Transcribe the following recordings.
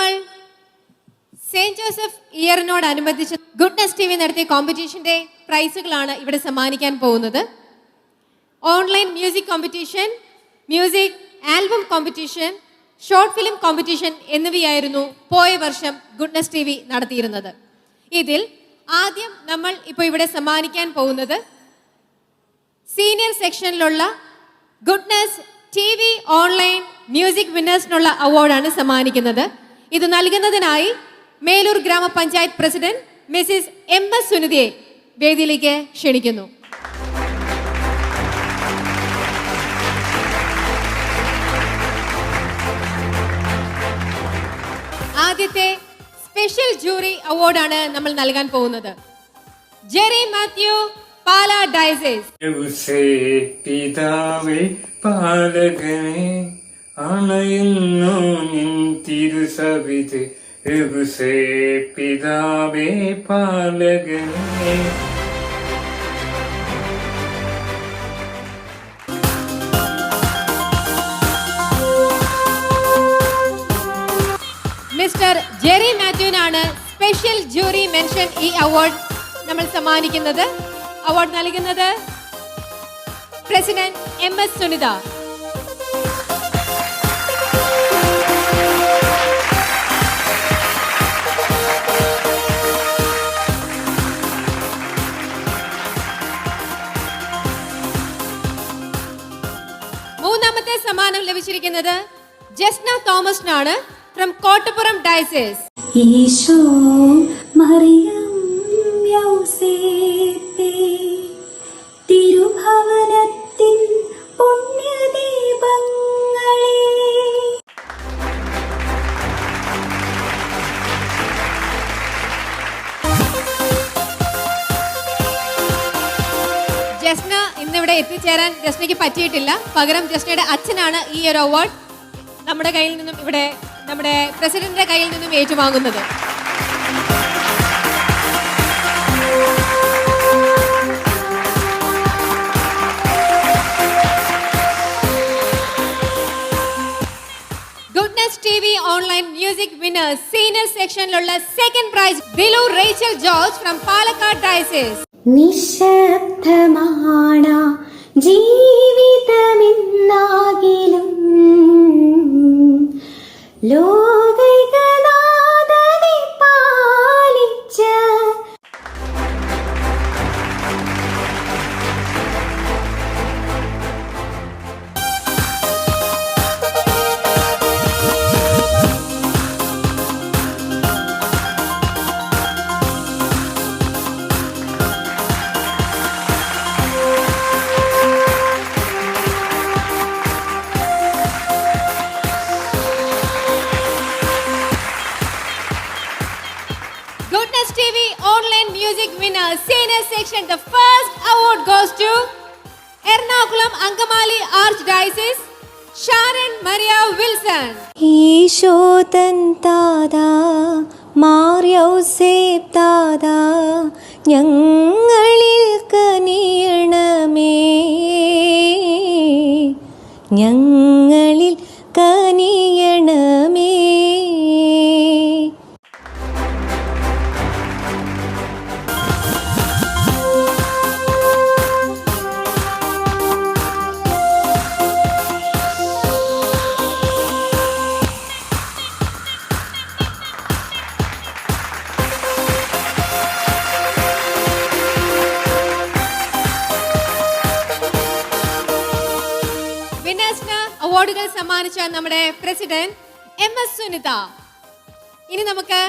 നമ്മൾ Saint Joseph ഇയറിനോടനുബന്ധിച്ച് Goodness T V നടത്തിയ കോമ്പറ്റീഷന്റെ പ്രൈസുകളാണ് ഇവിടെ സമ്മാനിക്കാൻ പോകുന്നത്. Online music competition, music album competition, short film competition എന്നിവയായിരുന്നു പോയ വർഷം ഗുഡ്നസ് ടി വി നടത്തിയിരുന്നത്. ഇതിൽ ആദ്യം നമ്മൾ ഇപ്പോൾ ഇവിടെ സമ്മാനിക്കാൻ പോകുന്നത് സീനിയർ സെക്ഷനിലുള്ള Goodness T V online music വിന്നേഴ്സിനുള്ള അവാർഡാണ് സമ്മാനിക്കുന്നത്. ഇത് നൽകുന്നതിനായി മേലൂർ ഗ്രാമപഞ്ചായത്ത് പ്രസിഡന്റ് മിസിസ് MS സുനിതയെ വേദിയിലേക്ക് ക്ഷണിക്കുന്നു. ആദ്യത്തെ സ്പെഷ്യൽ ജൂറി അവാർഡാണ് നമ്മൾ നൽകാൻ പോകുന്നത്. ജെറി മാത്യു, പാല ഡയസീസ്. പിതാവേ പാലകനെ അണയുന്നു നിൻ തിരുസവിധി. പിതാവേ പാലകനെ. മിസ്റ്റർ ജെറി മാത്യുവിനാണ് സ്പെഷ്യൽ ജൂറി മെൻഷൻ ഈ അവാർഡ് നമ്മൾ സമ്മാനിക്കുന്നത്. അവാർഡ് നൽകുന്നത് പ്രസിഡന്റ് MS സുനിത. മൂന്നാമത്തെ സമ്മാനം ലഭിച്ചിരിക്കുന്നത് ജസ്ന തോമസിനാണ് ഫ്രം കോട്ടപ്പുറം ഡയസീസ്. ഈശോ മറിയം യൗസേപ്പേ തിരുഭവനത്തിൻ പുണ്യദീപങ്ങളെ. ജസ്ന ഇന്നിവിടെ എത്തിച്ചേരാൻ ജസ്നയ്ക്ക് പറ്റിയിട്ടില്ല. പകരം ജസ്നയുടെ അച്ഛനാണ് ഈ ഒരു അവാർഡ് നമ്മുടെ കയ്യിൽ നിന്നും ഇവിടെ നമ്മുടെ പ്രസിഡന്റിന്റെ കയ്യിൽ നിന്നും ഏറ്റുവാങ്ങുന്നത്. Goodness T V online music winners senior സെക്ഷനിലുള്ള second prize Dilu Rachel George from Palakkad diocese. നിശബ്ദമാണ ജീവിതമെന്നാകിലും ലോകൈകനാഥനെ പാലിച്ച Goodness TV online music winner senior section. The first award goes to Ernakulam Angamali Archdiocese Sharon Maria Wilson. ഈശോ തൻ താതാ മാർ യൗസേപ്പ് താതാ ഞങ്ങളിൽ കനിയണമേ, ഞങ്ങളിൽ കനിയണമേ. വിന്നേഴ്സിന് അവാർഡുകൾ സമ്മാനിച്ച നമ്മുടെ പ്രസിഡന്റ് MS സുനിത. ഇനി നമുക്ക്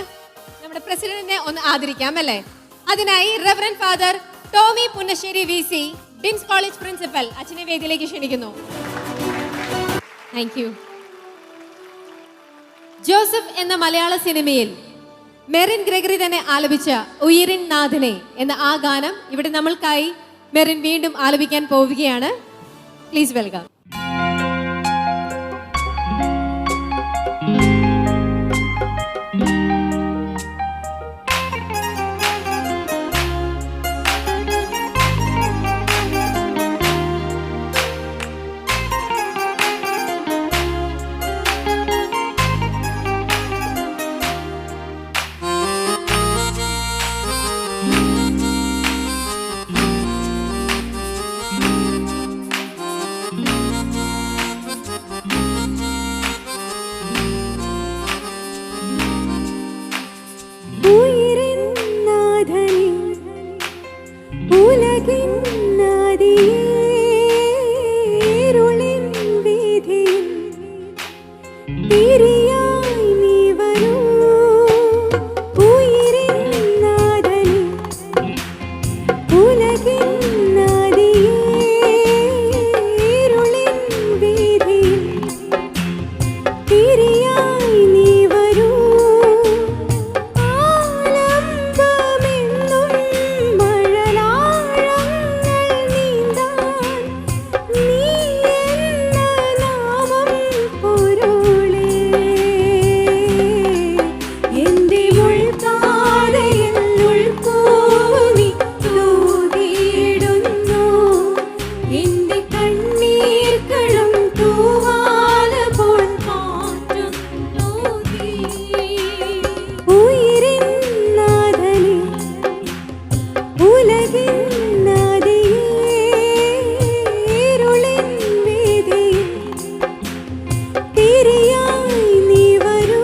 നമ്മുടെ പ്രസിഡന്റിനെ ഒന്ന് ആദരിക്കാം അല്ലേ? അതിനായി reverend father Tomy Punnassery VC ഡിംസ് കോളേജ് പ്രിൻസിപ്പൽ അച്ഛനെ വേദിയിലേക്ക് ക്ഷണിക്കുന്നു. Thank you. ജോസഫ് എന്ന മലയാള സിനിമയിൽ മെറിൻ ഗ്രെഗറി തന്നെ ആലപിച്ച ഉയിരിൻ നാഥനെ എന്ന ആ ഗാനം ഇവിടെ നമ്മൾക്കായി മെറിൻ വീണ്ടും ആലപിക്കാൻ പോവുകയാണ്. Please welcome. തിരിയായി നീ വരൂ ഉയിരിൻ നാഥനേ ഉലകിൻ നദിയേ ഇരുളിൻ വീഥിയിൽ തിരിയായി നീ വരൂ ആലംബമെന്നും മഴലാഴങ്ങൾ നീന്താൻ നീ എന്ന നാമം പൊരുളേ എൻ്റെ ഉൾപാതയിൽ ഉൾപ്പൂവി തൂകിയിടുന്നു എൻ്റെ കണ്ണീർക്കളം തൂവാല പോൽ മാറ്റുന്നു നീ ഉയിരിൻ നാഥനേ ഉലകിൻ നദിയേ ഇരുളിൻ വീഥിയിൽ തിരിയായി നീ വരൂ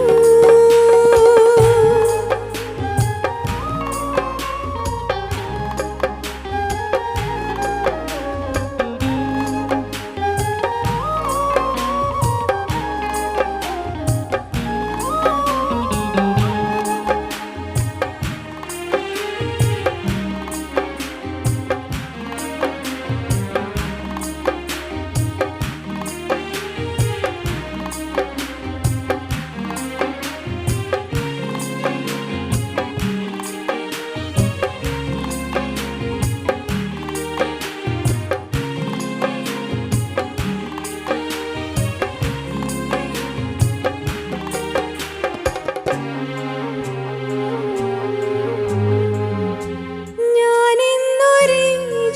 ഞാനെന്നൊരു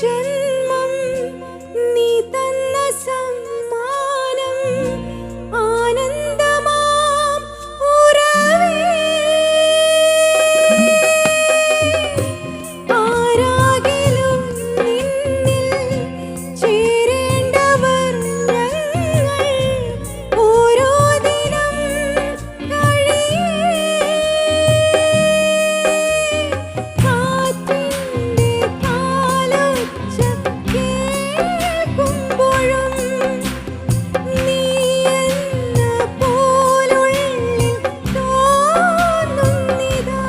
ജന്മം നീ തന്ന സമ്മാനം ആനന്ദമാം ഉറവേ ആരാകിലും നിന്നിൽ ചേരേണ്ടവർ ഞങ്ങൾ ഓരോ ദിനം കഴിയേ കാറ്റിൻ്റെ കാലൊച്ച കേൾക്കുമ്പോഴും നീ എന്ന പോലുള്ളിൽ തോന്നുന്നിതാ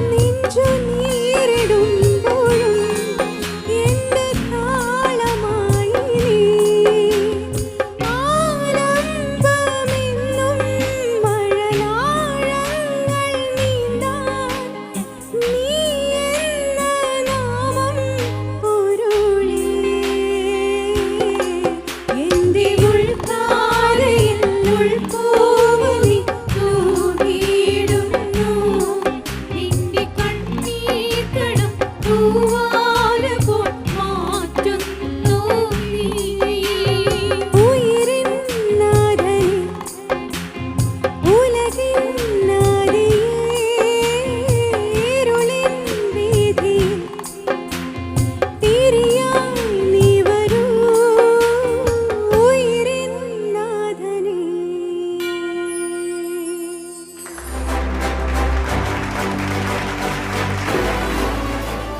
നെഞ്ചു നീരിടുമ്പോഴും എൻ്റെ താളമായി നീ ആലംബമെന്നും മഴലാഴങ്ങൾ നീന്താൻ നീ എന്ന നാമം പൊരുളേ എൻ്റെ ഉൾപാതയിൽ ഉൾപ്പൂവി തൂകിയിടുന്നു എൻ്റെ കണ്ണീർക്കളം തൂവാല പോൽ മാറ്റുന്നു നീ ഉയിരിൻ നാഥനേ ഉലകിൻ നദിയേ ഇരുളിൻ വീഥിയിൽ തിരിയായി നീ വരൂ ഉയിരിൻ നാഥനേ.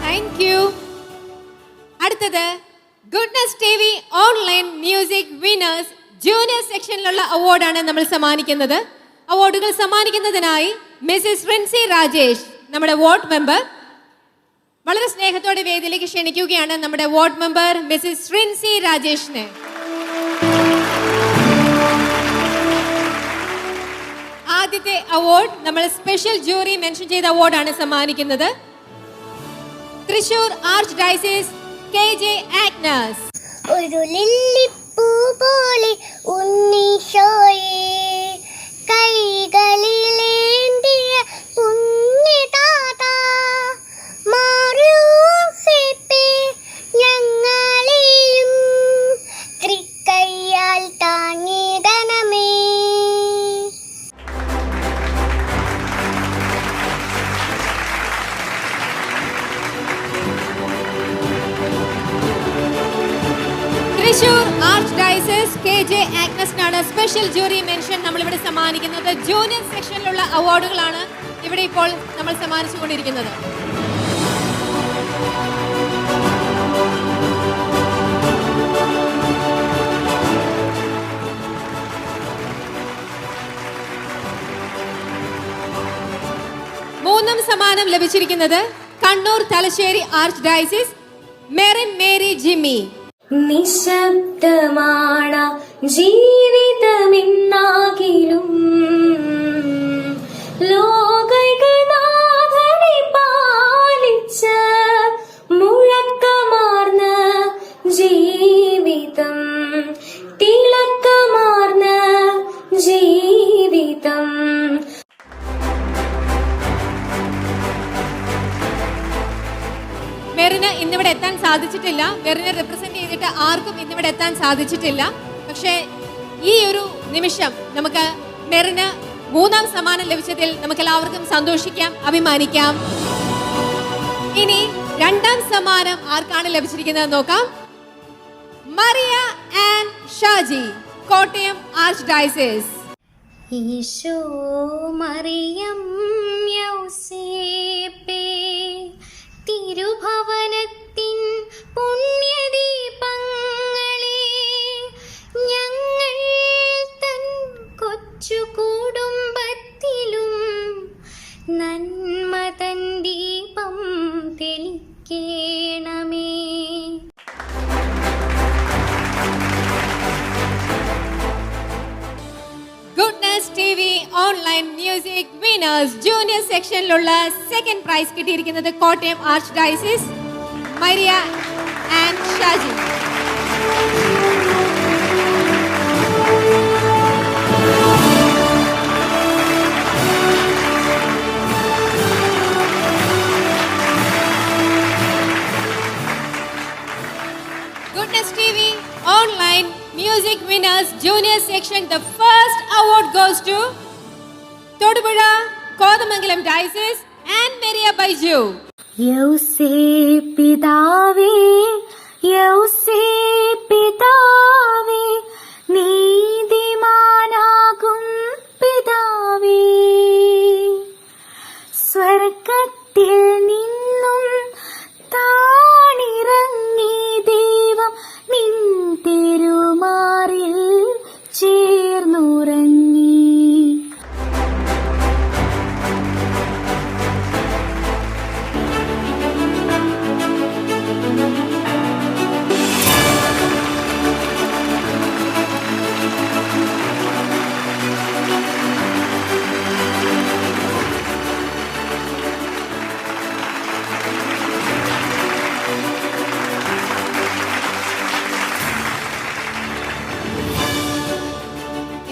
Thank you. അടുത്തത് Goodness T V online music winners junior സെക്ഷനിലുള്ള അവാർഡാണ് നമ്മൾ സമ്മാനിക്കുന്നത്. അവാർഡുകൾ സമ്മാനിക്കുന്നതിനായി മിസ്സിസ് റിൻസി രാജേഷ്, നമ്മുടെ വാർഡ് മെമ്പർ, വളരെ സ്നേഹത്തോടെ വേദിയിലേക്ക് ക്ഷണിക്കുകയാണ് നമ്മുടെ വാർഡ് മെമ്പർ മിസ്സിസ് റിൻസി രാജേഷിനെ. ആദ്യത്തെ അവാർഡ് നമ്മൾ സ്പെഷ്യൽ ജൂറി മെൻഷൻ ചെയ്ത അവാർഡാണ് സമ്മാനിക്കുന്നത്. Thrissur archdiocese KJ Agnes. ഒരു ലില്ലിപ്പൂ പോലെ ഉണ്ണീശോയെ കൈകളിലേന്തിയ പുണ്യദാത മാറിയോസേപ്പേ ഞങ്ങളെയും തൃക്കൈയാൽ താങ്ങിടണമേ. തൃശൂർ ആർച്ച് ഡയസിസ് KJ ആഗ്നസിനാണ് സ്പെഷ്യൽ ജൂറി മെൻഷൻ നമ്മളിവിടെ സമ്മാനിക്കുന്നത്. ജൂനിയർ സെക്ഷനിലുള്ള അവാർഡുകളാണ് ഇവിടെ ഇപ്പോൾ നമ്മൾ സമ്മാനിച്ചുകൊണ്ടിരിക്കുന്നത്. മൂന്നാം സമ്മാനം ലഭിച്ചിരിക്കുന്നത് കണ്ണൂർ തലശ്ശേരി ആർച്ച് ഡയസിസ് മെറിൻ മേരി ജിമ്മി. നിശബ്ദമാണ ജീവിതമെന്നാകിലും ലോകൈകനാഥനെ പാലിച്ച മുഴക്കമാർന്ന ജീവിതം, തിളക്കമാർന്ന ജീവിതം. മെറിന് ഇന്നിവിടെ എത്താൻ സാധിച്ചിട്ടില്ല. മെറിനെ റിപ്രസെന്റ് ചെയ്തിട്ട് ആർക്കും ഇന്നിവിടെ എത്താൻ സാധിച്ചിട്ടില്ല. പക്ഷേ ഈ ഒരു നിമിഷം നമുക്ക് മെറിന് മൂന്നാം സമ്മാനം ലഭിച്ചതിൽ നമുക്ക് എല്ലാവർക്കും സന്തോഷിക്കാം, അഭിമാനിക്കാം. ഇനി രണ്ടാം സമ്മാനം ആർക്കാണ് ലഭിച്ചിരിക്കുന്നത് നോക്കാം. Maria and Shaji, Kottayam archdiocese. Isho Mariyam യൗസേപ്പേ, തിരുഭവനത്തിൻ പുണ്യദീപങ്ങളെ, ഞങ്ങൾ തൻ കൊച്ചു കുടുംബത്തിലും നന്മ തൻ ദീപം തെളിക്കേണമേ. Goodness TV online music winners junior സെക്ഷനിലുള്ള സെക്കൻഡ് പ്രൈസ് കിട്ടിയിരിക്കുന്നത് Kottayam archdiocese Maria and Shaji. Goodness TV online Music Winners Junior Section, the first award goes to Todupuzha Kodamangalam Diocese and Maria Baiju. യൗസേപ്പിതാവേ, യൗസേപ്പിതാവേ, നീതിമാനാകും പിതാവേ, സ്വർഗത്തിൽ നിന്നും താണിറങ്ങി ദൈവം നിൻ തിരുമാറിൽ ചേർന്നുറങ്ങി.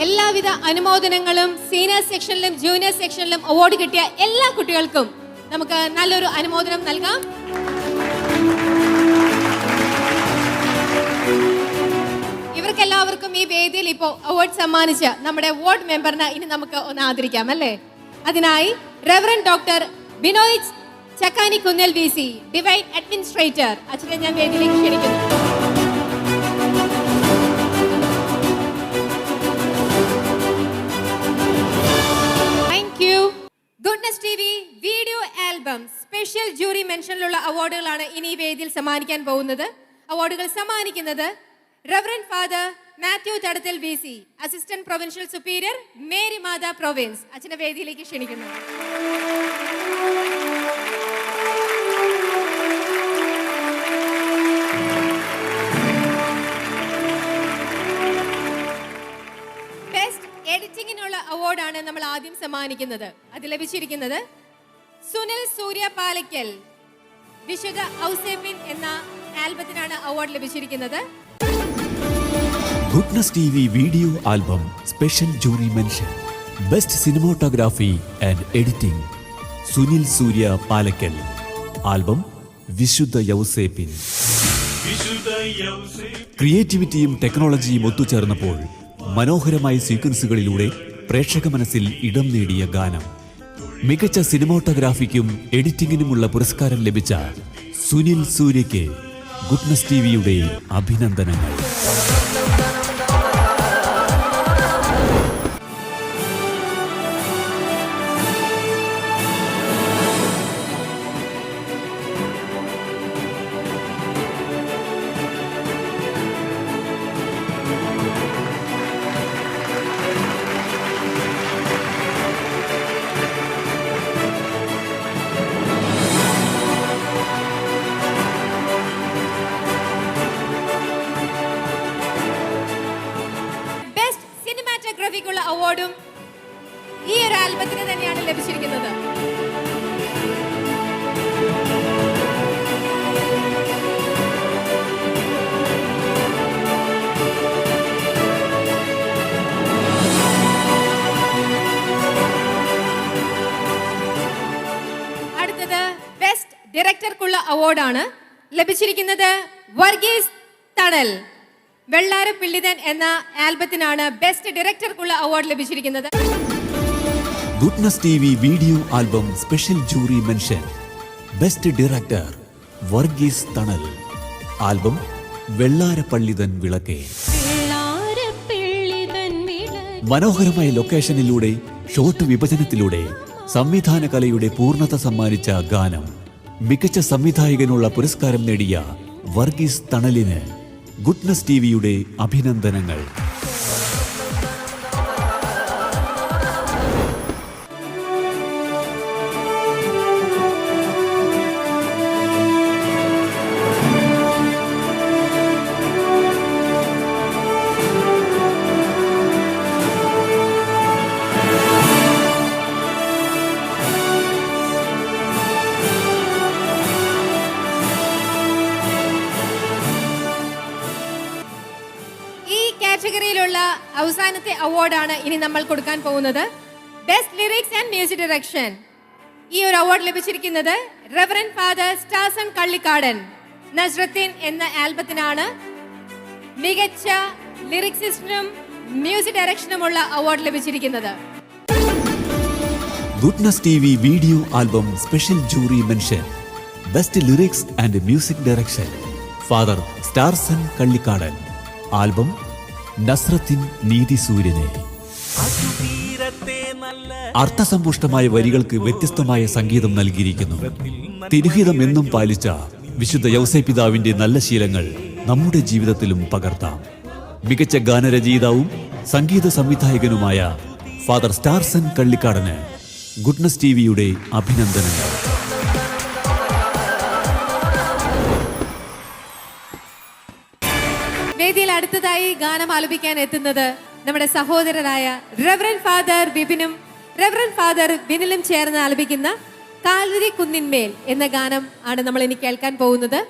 എല്ലാവിധ അനുമോദനങ്ങളും സീനിയർ സെക്ഷനിലും ജൂനിയർ സെക്ഷനിലും അവാർഡ് കിട്ടിയ എല്ലാ കുട്ടികൾക്കും നമുക്ക് നല്ലൊരു അനുമോദനം നൽകാം. ഇവർക്കെല്ലാവർക്കും ഈ വേദിയിൽ ഇപ്പോൾ അവാർഡ് സമ്മാനിച്ച നമ്മുടെ വാർഡ് മെമ്പറിനെ ഇനി നമുക്ക് ഒന്ന് ആദരിക്കാം അല്ലേ? അതിനായി reverend doctor Binoy Chakkanikunnel VC, divine administrator, അച്ഛനെ ഞാൻ വേദിയിലേക്ക് ക്ഷണിക്കുന്നു. Goodness TV video album special jury മെൻഷനിലുള്ള അവാർഡുകളാണ് ഇനി വേദിയിൽ സമ്മാനിക്കാൻ പോകുന്നത്. അവാർഡുകൾ സമ്മാനിക്കുന്നത് Reverend father Mathew Thadathil VC, assistant provincial superior Mary Matha province. അച്ഛനെ വേദിയിലേക്ക് ക്ഷണിക്കുന്നു. ബെസ്റ്റ് എഡിറ്റിംഗിനുള്ള അവാർഡാണ് നമ്മൾ ആദ്യം സമ്മാനിക്കുന്നത്. അത് ലഭിച്ചിരിക്കുന്നത് സുനിൽ സൂര്യ പാലക്കൽ, വിശുദ്ധ ഔസേപ്പിൻ എന്ന ആൽബത്തിനാണ് അവാർഡ് ലഭിച്ചിരിക്കുന്നത്. Goodness TV video album special jury mention, best cinematography and editing Sunil Surya Palakkal, album വിശുദ്ധ യൗസേപ്പിൻ. ക്രിയേറ്റിവിറ്റിയും ടെക്നോളജിയും ഒത്തുചേർന്നപ്പോൾ മനോഹരമായ സീക്വൻസുകളിലൂടെ പ്രേക്ഷക മനസ്സിൽ ഇടം നേടിയ ഗാനം. മികച്ച സിനിമാറ്റോഗ്രാഫിക്കും എഡിറ്റിംഗിനുമുള്ള പുരസ്കാരം ലഭിച്ച സുനിൽ സൂര്യയ്ക്ക് ഗുഡ്നസ് TVയുടെ അഭിനന്ദനങ്ങൾ. അവാർഡും ഈ ഒരു ആൽബത്തിന് തന്നെയാണ് ലഭിച്ചിരിക്കുന്നത്. അടുത്തത് ബെസ്റ്റ് ഡയറക്ടർക്കുള്ള അവാർഡാണ് ലഭിച്ചിരിക്കുന്നത്. വർഗീസ് തണൽ വെള്ളാരപ്പിള്ളിതൻ എന്ന ആൽബത്തിനാണ് ബെസ്റ്റ് ഡയറക്ടർക്കുള്ള അവാർഡ് ലഭിച്ചിരിക്കുന്നത്. Goodness T V video album special jury mention best director Varghese Thanal. Album വെള്ളാരപ്പള്ളിതൻ വിളക്കേ. മനോഹരമായ ലൊക്കേഷനിലൂടെ ഷോട്ട് വിഭജനത്തിലൂടെ സംവിധാന കലയുടെ പൂർണ്ണത സമ്മാനിച്ച ഗാനം. മികച്ച സംവിധായകനുള്ള പുരസ്കാരം നേടിയ വർഗീസ് തണലിന് ഗുഡ്നസ് ടി വിയുടെ അഭിനന്ദനങ്ങൾ. കാറ്റഗറിയിലുള്ള അവസാനത്തെ അവാർഡാണ് ഇനി നമ്മൾ കൊടുക്കാൻ പോകുന്നത്. Best lyrics and music direction. ഈ ഒരു അവാർഡ് ലഭിച്ചിരിക്കുന്നത് റെവറൻഡ് ഫാദർ സ്റ്റാർസൺ കള്ളിക്കാടൻ നസ്രത്തിൻ എന്ന ആൽബത്തിനാണ് മികച്ച ലിറിക്സിസ്റ്റിനും മ്യൂസിക് ഡയറക്ഷനുമുള്ള അവാർഡ് ലഭിച്ചിരിക്കുന്നത്. Goodness T V video album special jury mention best lyrics and music direction father Starson Kallikadan. Album നസ്രത്തിൻ നീതി സൂര്യനെ. അർത്ഥസമ്പുഷ്ടമായ വരികൾക്ക് വ്യത്യസ്തമായ സംഗീതം നൽകിയിരിക്കുന്നു. തിരുഹിതം എന്നും പാലിച്ച വിശുദ്ധ യൗസേ പിതാവിന്റെ നല്ല ശീലങ്ങൾ നമ്മുടെ ജീവിതത്തിലും പകർത്താം. മികച്ച ഗാനരചയിതാവും സംഗീത സംവിധായകനുമായ ഫാദർ സ്റ്റാർസൺ കള്ളിക്കാടന് ഗുഡ്നസ് ടി വിയുടെ അഭിനന്ദനങ്ങൾ. വേദിയിൽ അടുത്തതായി ഗാനം ആലപിക്കാൻ എത്തുന്നത് നമ്മുടെ സഹോദരരായ റെവറൻഡ് ഫാദർ ബിബിനും റെവറൻഡ് ഫാദർ ബിനിലും ചേർന്ന് ആലപിക്കുന്ന കാൽവരി കുന്നിന്മേൽ എന്ന ഗാനം ആണ് നമ്മൾ ഇനി കേൾക്കാൻ പോകുന്നത്.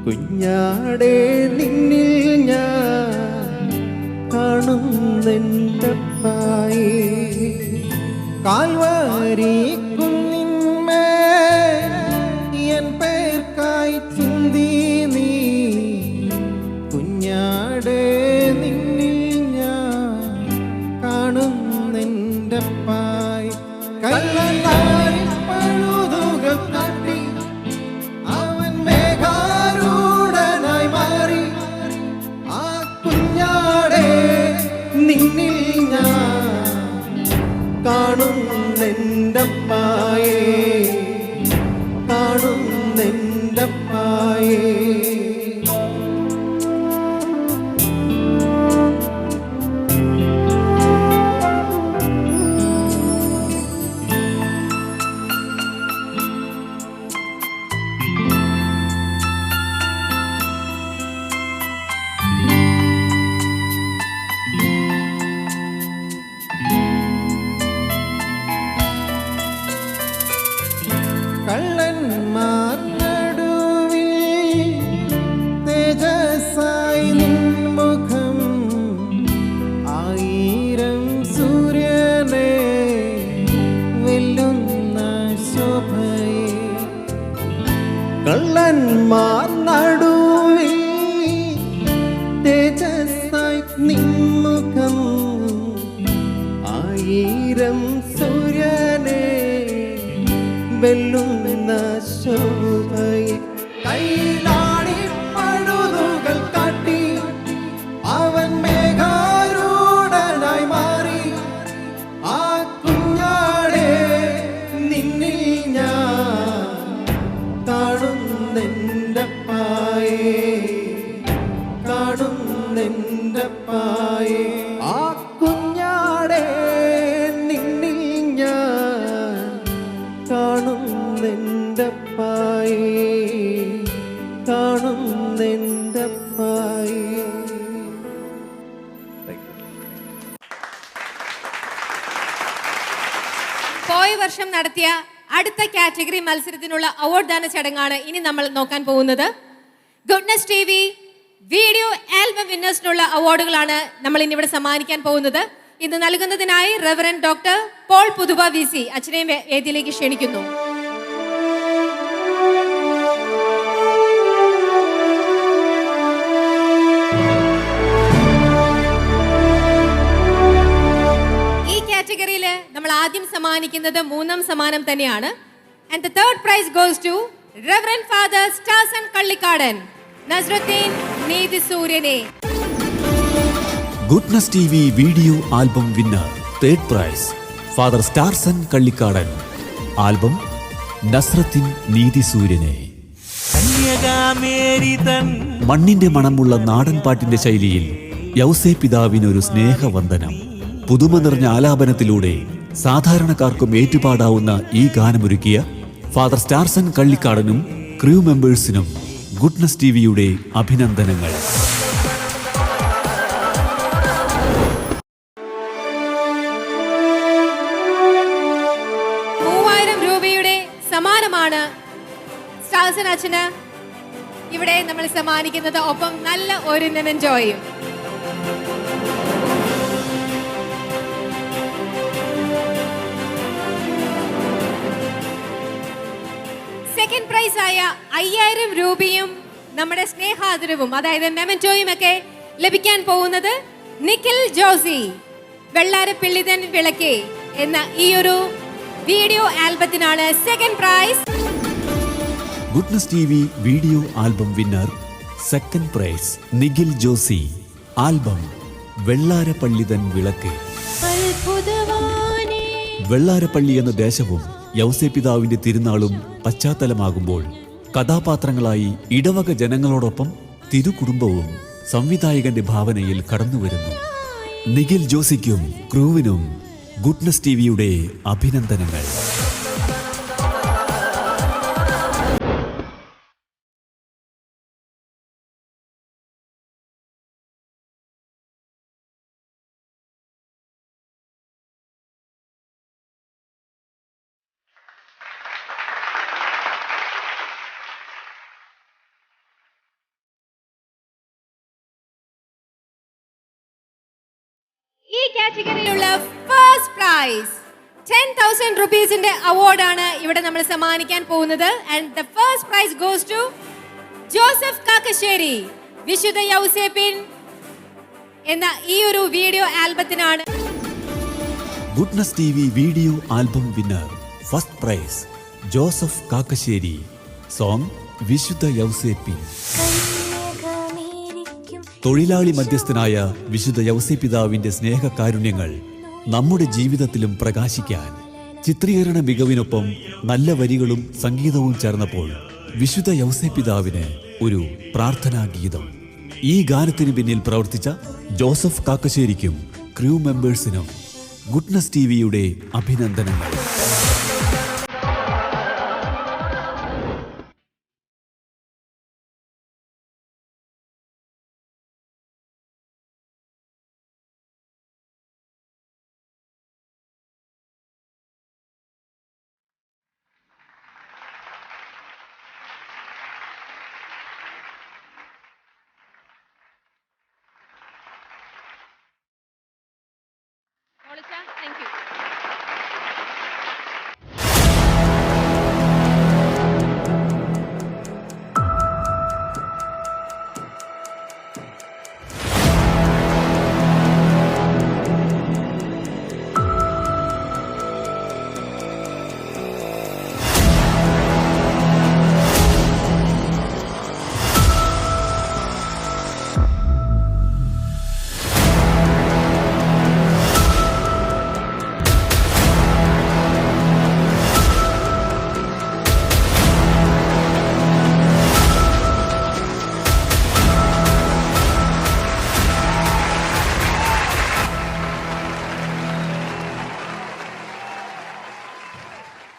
കുഞ്ഞാടേ നിന്നിൽ ഞാൻ കാണുന്നെൻ്റപ്പായി കാൽവാരി കുന്നിന്മേൽ എൻ പേർക്കായി ചിന്തി നീ കുഞ്ഞാടേ നിന്നിൽ ഞാൻ കാണുന്നെൻ്റപ്പായി കല്ലായി പഴുതുകൾ കാട്ടി അവൻ മേഘാരൂഢനായി മാറി ആ കുഞ്ഞാടേ നിന്നിൽ ഞാൻ കാണുന്നെൻ്റപ്പായേ കാണുന്നെൻ്റപ്പായേ കള്ളന്മാർ നടുവിൽ സൂര്യന്മാർ നടുവിൽ തേജസ്സായി നിൻമുഖം ആയിരം സൂര്യനെ വെല്ലുന്ന ശോഭയെ കൈലാടി പഴുതുകൾ കാട്ടി അവൻ മേഘാരൂഢനായി മാറി ആ കുഞ്ഞാടെ നിന്നിൽ ഞാൻ കാണുന്നെൻ്റെ പായേ കാണുന്നെൻ്റെ പായേ ആ കുഞ്ഞാടെ നിന്നിൽ ഞാൻ കാണുന്നെൻ്റെ പായേ കാണുന്നെൻ്റെ പായേ. പോയ വർഷം നടത്തിയ അടുത്ത കാറ്റഗറി മത്സരത്തിനുള്ള അവാർഡ് ദാന ചടങ്ങാണ് ഇനി നമ്മൾ നോക്കാൻ പോകുന്നത്. Goodness T V video album വിന്നേഴ്സിനുള്ള അവാർഡുകളാണ് നമ്മൾ ഇനി ഇവിടെ സമ്മാനിക്കാൻ പോകുന്നത്. ഇത് നൽകുന്നതിനായി reverend doctor Paul Puthuva VC അച്ഛനെയും വേദിയിലേക്ക് ക്ഷണിക്കുന്നു. ഈ കാറ്റഗറിയിൽ നമ്മൾ ആദ്യം സമ്മാനിക്കുന്നത് 3ാം സമ്മാനം തന്നെയാണ്. And the third prize goes to Reverend Father Starson Kallikadan, Nasruddin Neethi Suryane. Goodness T V video album winner. Third prize father Starson Kallikadan. Album നസ്രത്തിൻ നീതി സൂര്യനെ. മണ്ണിന്റെ മണമുള്ള നാടൻ പാട്ടിന്റെ ശൈലിയിൽ യൗസേ പിതാവിനൊരു സ്നേഹവന്ദനം. പുതുമ നിറഞ്ഞ ആലാപനത്തിലൂടെ സാധാരണക്കാർക്കും ഏറ്റുപാടാവുന്ന ഈ ഗാനമൊരുക്കിയ father Starson കള്ളിക്കാടനും crew മെമ്പേഴ്സിനും goodness T വിയുടെ അഭിനന്ദനങ്ങൾ. സമ്മാനമാണ് സ്റ്റാർസൺ അച്ഛന് ഇവിടെ നമ്മൾ സമ്മാനിക്കുന്നത്. ഒപ്പം നല്ല ഒരു മെമന്റോയും. സെക്കൻഡ് പ്രൈസ് ആയ 5000 രൂപയും നമ്മുടെ സ്നേഹാദരവും അതായത് മെമന്റോയും ഒക്കെ ലഭിക്കാൻ പോകുന്നത് നിഖിൽ ജോസി വെള്ളാരപ്പിള്ളിതൻ വിളക്കേ എന്ന ഈ ഒരു വീഡിയോ ആൽബത്തിനാണ് second prize. Goodness T V video album winner. Second prize Nikhil Josy. Album വെള്ളാരപ്പള്ളിതൻ വിളക്ക്. വെള്ളാരപ്പള്ളി എന്ന ദേശവും യൗസേ പിതാവിന്റെ തിരുനാളും പശ്ചാത്തലമാകുമ്പോൾ കഥാപാത്രങ്ങളായി ഇടവക ജനങ്ങളോടൊപ്പം തിരുകുടുംബവും സംവിധായകന്റെ ഭാവനയിൽ കടന്നുവരുന്നു. നിഖിൽ ജോസിക്കും ക്രൂവിനും ഗുഡ്നസ് ടി വിയുടെ അഭിനന്ദനങ്ങൾ. ഈ കാറ്റഗറിയിലുള്ള ഫസ്റ്റ് പ്രൈസ് 10,000 റുപ്പീസിന്റെ അവാർഡാണ് ഇവിടെ നമ്മൾ സമ്മാനിക്കാൻ പോകുന്നത്. And the first prize goes to Joseph Kakkassery. വിശുദ്ധ യൗസേപ്പിൻ എന്ന ഈ ഒരു വീഡിയോ ആൽബത്തിനാണ്. Goodness T V video album winner. First prize Joseph Kakkassery. Song വിശുദ്ധ യൗസേപ്പിൻ. തൊഴിലാളി മധ്യസ്ഥനായ വിശുദ്ധ യൗസേ പിതാവിന്റെ സ്നേഹകാരുണ്യങ്ങൾ നമ്മുടെ ജീവിതത്തിലും പ്രകാശിക്കാൻ ചിത്രീകരണ മികവിനൊപ്പം നല്ല വരികളും സംഗീതവും ചേർന്നപ്പോൾ വിശുദ്ധ യൗസേ പിതാവിന് ഒരു പ്രാർത്ഥനാ ഗീതം. ഈ ഗാനത്തിന് പിന്നിൽ പ്രവർത്തിച്ച ജോസഫ് കാക്കശ്ശേരിക്കും ക്രൂ മെമ്പേഴ്സിനും ഗുഡ്നസ് ടി വിയുടെ അഭിനന്ദനങ്ങൾ. Thank you.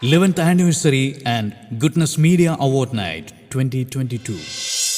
11th Anniversary and Goodness Media Award Night 2022.